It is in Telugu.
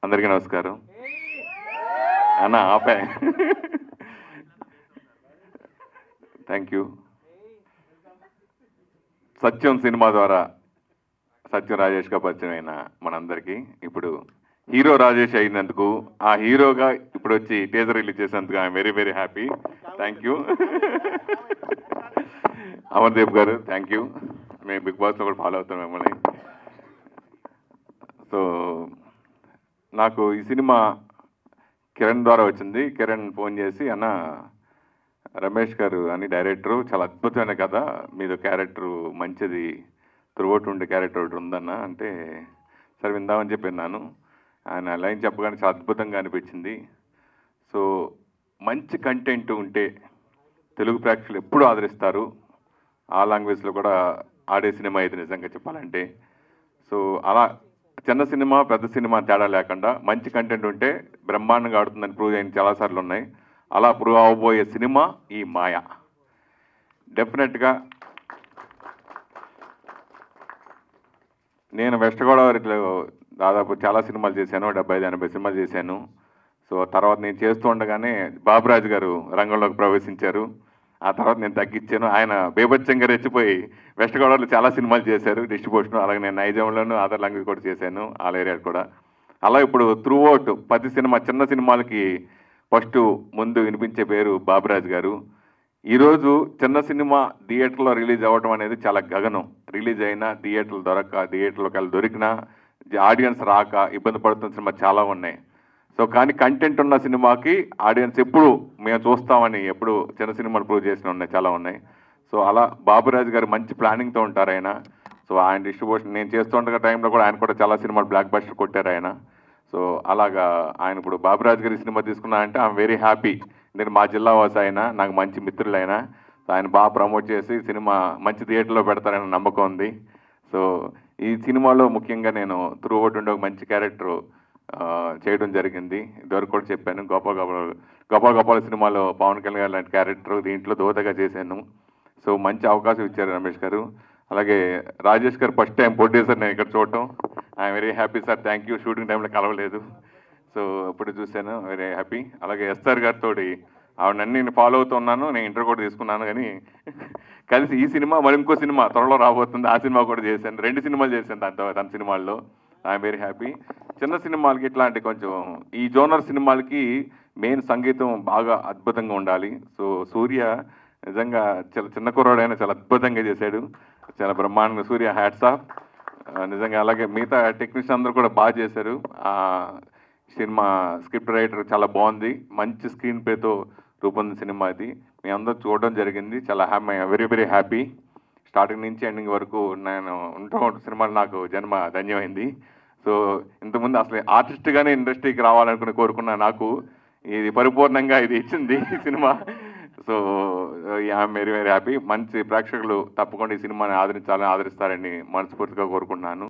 అందరికీ నమస్కారం అన్న ఆపే థ్యాంక్ యూ. సత్యం సినిమా ద్వారా సత్యం రాజేష్గా పరిచయం అయిన మనందరికీ ఇప్పుడు హీరో రాజేష్ అయినందుకు, ఆ హీరోగా ఇప్పుడు వచ్చి టీజర్ రిలీజ్ చేసినందుకు I'm very very happy. Thank you. Amardeep గారు థ్యాంక్ యూ. మేము బిగ్ బాస్లో కూడా ఫాలో అవుతాం మిమ్మల్ని. సో నాకు ఈ సినిమా కిరణ్ ద్వారా వచ్చింది. కిరణ్ ఫోన్ చేసి, అన్న రమేష్ గారు అని డైరెక్టరు, చాలా అద్భుతమైన కథ, మీది క్యారెక్టరు మంచిది, త్రూఅవుట్ ఉండే క్యారెక్టర్ ఒకటి ఉందన్న అంటే, సరే విందామని చెప్పి విన్నాను. ఆయన లైన్ చెప్పగానే చాలా అద్భుతంగా అనిపించింది. సో మంచి కంటెంట్ ఉంటే తెలుగు ప్రేక్షకులు ఎప్పుడూ ఆదరిస్తారు. ఆ లాంగ్వేజ్లో కూడా ఆడే సినిమా ఇది నిజంగా చెప్పాలంటే. సో అలా చిన్న సినిమా పెద్ద సినిమా తేడా లేకుండా మంచి కంటెంట్ ఉంటే బ్రహ్మాండంగా ఆడుతుందని ప్రూవ్ అయిన చాలాసార్లు ఉన్నాయి. అలా ప్రూవ్ అవబోయే సినిమా ఈ మాయ. డెఫినెట్గా నేను వెస్ట్ గోదావరిలో దాదాపు చాలా సినిమాలు చేశాను, 75-80 సినిమాలు చేశాను. సో తర్వాత నేను చేస్తూ ఉండగానే బాబురాజు గారు రంగంలోకి ప్రవేశించారు. ఆ తర్వాత నేను తగ్గించాను. ఆయన బేభత్సంగా రెచ్చిపోయి వెస్ట్ గోదావరిలో చాలా సినిమాలు చేశారు డిస్ట్రిబ్యూషన్. అలాగే నేను నైజాంలోనూ అదర్ లాంగ్వేజ్ కూడా చేశాను, ఆల్ ఏరియా కూడా. అలా ఇప్పుడు త్రూఅవుట్ 10 సినిమా చిన్న సినిమాలకి ఫస్ట్ ముందు వినిపించే పేరు బాబురాజు గారు. ఈరోజు చిన్న సినిమా థియేటర్లో రిలీజ్ అవ్వడం అనేది చాలా గగనం. రిలీజ్ అయినా థియేటర్లోకి వెళ్ళి దొరికినా ఆడియన్స్ రాక ఇబ్బంది పడుతున్న సినిమా చాలా ఉన్నాయి. సో కానీ కంటెంట్ ఉన్న సినిమాకి ఆడియన్స్ ఎప్పుడు మేము చూస్తామని ఎప్పుడు చిన్న సినిమాలు ప్రూవ్ చేసిన ఉన్నాయి, చాలా ఉన్నాయి. సో అలా బాబురాజు గారు మంచి ప్లానింగ్తో ఉంటారు ఆయన. సో ఆయన డిస్ట్రిబ్యూషన్ నేను చేస్తుండగా టైంలో కూడా ఆయన కూడా చాలా సినిమాలు బ్లాక్ బస్టర్ కొట్టారు ఆయన. సో అలాగా ఆయన ఇప్పుడు బాబురాజు గారి సినిమా తీసుకున్నా అంటే ఐఎమ్ వెరీ హ్యాపీ. నేను మా జిల్లా వాసి ఆయన, నాకు మంచి మిత్రులైన, ఆయన బాగా ప్రమోట్ చేసి సినిమా మంచి థియేటర్లో పెడతారని నమ్మకం ఉంది. సో ఈ సినిమాలో ముఖ్యంగా నేను త్రూఅవుట్ ఉండే ఒక మంచి క్యారెక్టర్ చేయడం జరిగింది. ఇదివరకు కూడా చెప్పాను, గోపాల సినిమాలో పవన్ కళ్యాణ్ గారు లాంటి క్యారెక్టర్ దీంట్లో దోతగా చేశాను. సో మంచి అవకాశం ఇచ్చారు రమేష్ గారు. అలాగే రాజేష్ గారు ఫస్ట్ టైం ప్రొడ్యూసర్ నేను ఇక్కడ చూడటం, I'm very happy sir. Thank you. Shooting టైంలో కలవలేదు, సో ఇప్పుడు చూశాను, వెరీ హ్యాపీ. అలాగే ఎస్ఆర్ గారితో ఆవిడన్నీ నేను ఫాలో అవుతున్నాను, నేను ఇంటర్వ్యూ కూడా తీసుకున్నాను. కానీ కలిసి ఈ సినిమా మరి ఇంకో సినిమా త్వరలో రాబోతుంది, ఆ సినిమా కూడా చేశాను. 2 సినిమాలు చేశాను తన సినిమాల్లో. I'm very happy. చిన్న సినిమాలకి ఇట్లాంటి కొంచెం ఈ జోనర్ సినిమాలకి మెయిన్ సంగీతం బాగా అద్భుతంగా ఉండాలి. సో సూర్య నిజంగా చాలా చిన్న కుర్రాడైనా చాలా అద్భుతంగా చేశాడు, చాలా బ్రహ్మాండంగా. సూర్య హ్యాట్స్ ఆఫ్ నిజంగా. అలాగే మిగతా టెక్నీషియన్ అందరూ కూడా బాగా చేశారు. సినిమా స్క్రిప్ట్ రైటర్ చాలా బాగుంది, మంచి స్క్రీన్ ప్లేతో రూపొందిన సినిమా ఇది. మీ అందరూ చూడడం జరిగింది, చాలా వెరీ వెరీ హ్యాపీ. స్టార్టింగ్ నుంచి ఎండింగ్ వరకు నేను ఉంటాం సినిమాలు నాకు జన్మ ధన్యమైంది. సో ఇంతకుముందు అసలు ఆర్టిస్ట్గానే ఇండస్ట్రీకి రావాలనుకుని కోరుకున్న నాకు ఇది పరిపూర్ణంగా ఇది ఇచ్చింది ఈ cinema. So I'm very very happy. మంచి ప్రేక్షకులు తప్పకుండా ఈ సినిమాని ఆదరిస్తారని మనస్ఫూర్తిగా కోరుకుంటున్నాను.